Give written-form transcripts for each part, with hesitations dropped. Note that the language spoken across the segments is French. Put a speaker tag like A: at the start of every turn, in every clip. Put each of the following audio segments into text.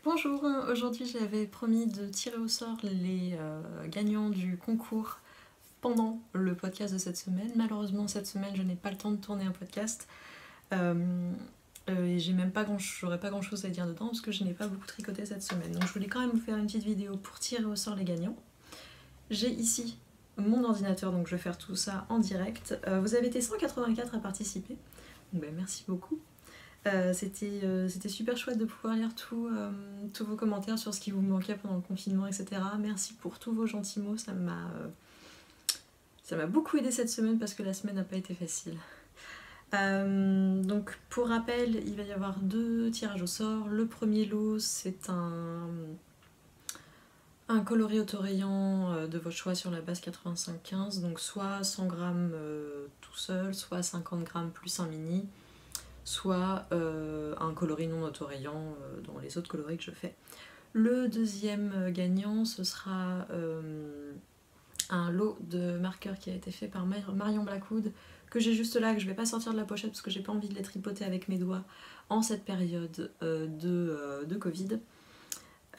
A: Bonjour, aujourd'hui j'avais promis de tirer au sort les gagnants du concours pendant le podcast de cette semaine. Malheureusement cette semaine je n'ai pas le temps de tourner un podcast et j'aurais pas grand chose à dire dedans parce que je n'ai pas beaucoup tricoté cette semaine. Donc je voulais quand même vous faire une petite vidéo pour tirer au sort les gagnants. J'ai ici mon ordinateur, donc je vais faire tout ça en direct. Vous avez été 184 à participer, donc merci beaucoup. C'était super chouette de pouvoir lire tous vos commentaires sur ce qui vous manquait pendant le confinement, etc. Merci pour tous vos gentils mots, ça m'a beaucoup aidé cette semaine parce que la semaine n'a pas été facile. Donc pour rappel, il va y avoir 2 tirages au sort. Le premier lot, c'est un coloris autorayant de votre choix sur la base 85-15, donc soit 100 grammes tout seul, soit 50 grammes plus un mini, soit un coloris non autorayant dans les autres coloris que je fais. Le deuxième gagnant, ce sera un lot de marqueurs qui a été fait par Marion Blackwood, que j'ai juste là, que je vais pas sortir de la pochette parce que j'ai pas envie de les tripoter avec mes doigts en cette période de Covid.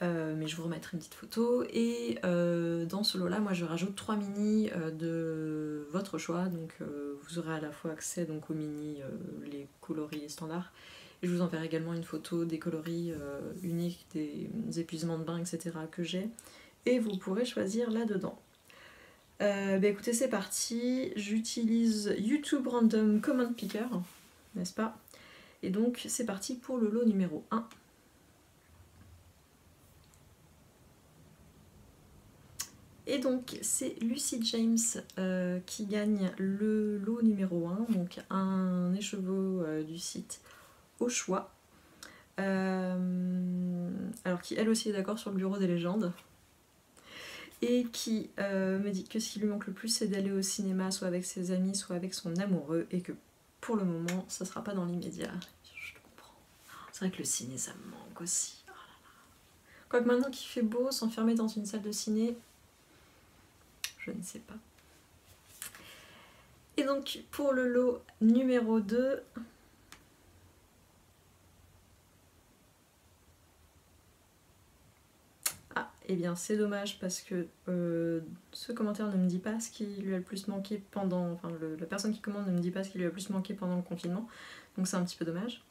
A: Mais je vous remettrai une petite photo. Et dans ce lot-là, moi je rajoute 3 mini de votre choix. Donc vous aurez à la fois accès donc, aux mini, les coloris standards. Et je vous enverrai également une photo des coloris uniques, des épuisements de bain, etc. que j'ai. Et vous pourrez choisir là-dedans. Écoutez, c'est parti. J'utilise YouTube Random Comment Picker, n'est-ce pas? Et donc c'est parti pour le lot numéro 1. Et donc c'est Lucy James qui gagne le lot numéro 1, donc un écheveau du site au choix. Alors qui elle aussi est d'accord sur le bureau des légendes. Et qui me dit que ce qui lui manque le plus c'est d'aller au cinéma soit avec ses amis, soit avec son amoureux, et que pour le moment ça sera pas dans l'immédiat. Je le comprends. C'est vrai que le ciné ça me manque aussi. Oh là là. Quoique maintenant qu'il fait beau, s'enfermer dans une salle de ciné, je ne sais pas. Et donc pour le lot numéro 2, eh bien c'est dommage parce que ce commentaire ne me dit pas ce qui lui a le plus manqué pendant... Enfin la personne qui commande ne me dit pas ce qui lui a le plus manqué pendant le confinement, donc c'est un petit peu dommage.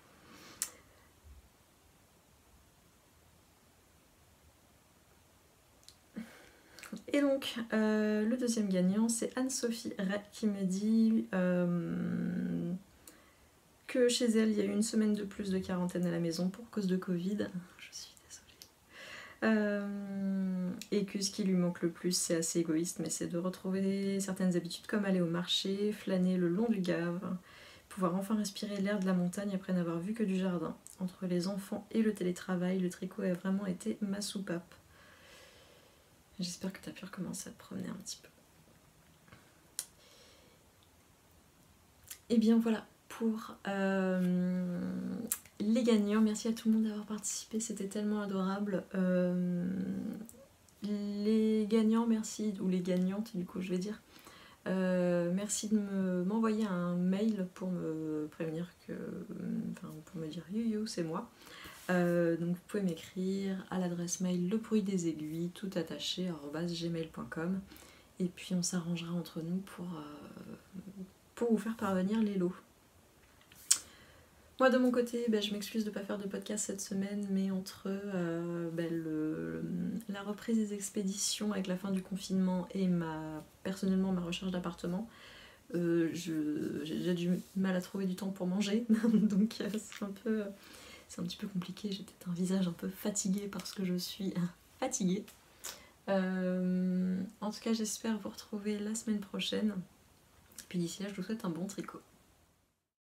A: Et donc le deuxième gagnant c'est Anne-Sophie Ray qui me dit que chez elle il y a eu une semaine de plus de quarantaine à la maison pour cause de Covid. Je suis et que ce qui lui manque le plus, c'est assez égoïste, mais c'est de retrouver certaines habitudes comme aller au marché, flâner le long du Gave, pouvoir enfin respirer l'air de la montagne après n'avoir vu que du jardin. Entre les enfants et le télétravail, le tricot a vraiment été ma soupape. J'espère que tu as pu recommencer à te promener un petit peu. Et bien voilà pour les gagnants. Merci à tout le monde d'avoir participé, c'était tellement adorable. Les gagnants, merci, ou les gagnantes du coup je vais dire, merci de m'envoyer un mail pour me prévenir que, enfin pour me dire yo c'est moi. Donc vous pouvez m'écrire à l'adresse mail lebruitdesaiguilles tout attaché @gmail.com, et puis on s'arrangera entre nous pour vous faire parvenir les lots. Moi de mon côté, je m'excuse de ne pas faire de podcast cette semaine, mais entre la reprise des expéditions avec la fin du confinement et personnellement ma recherche d'appartement, j'ai du mal à trouver du temps pour manger, donc c'est un petit peu compliqué. J'ai peut-être un visage un peu fatigué parce que je suis fatiguée. En tout cas j'espère vous retrouver la semaine prochaine, puis d'ici là je vous souhaite un bon tricot.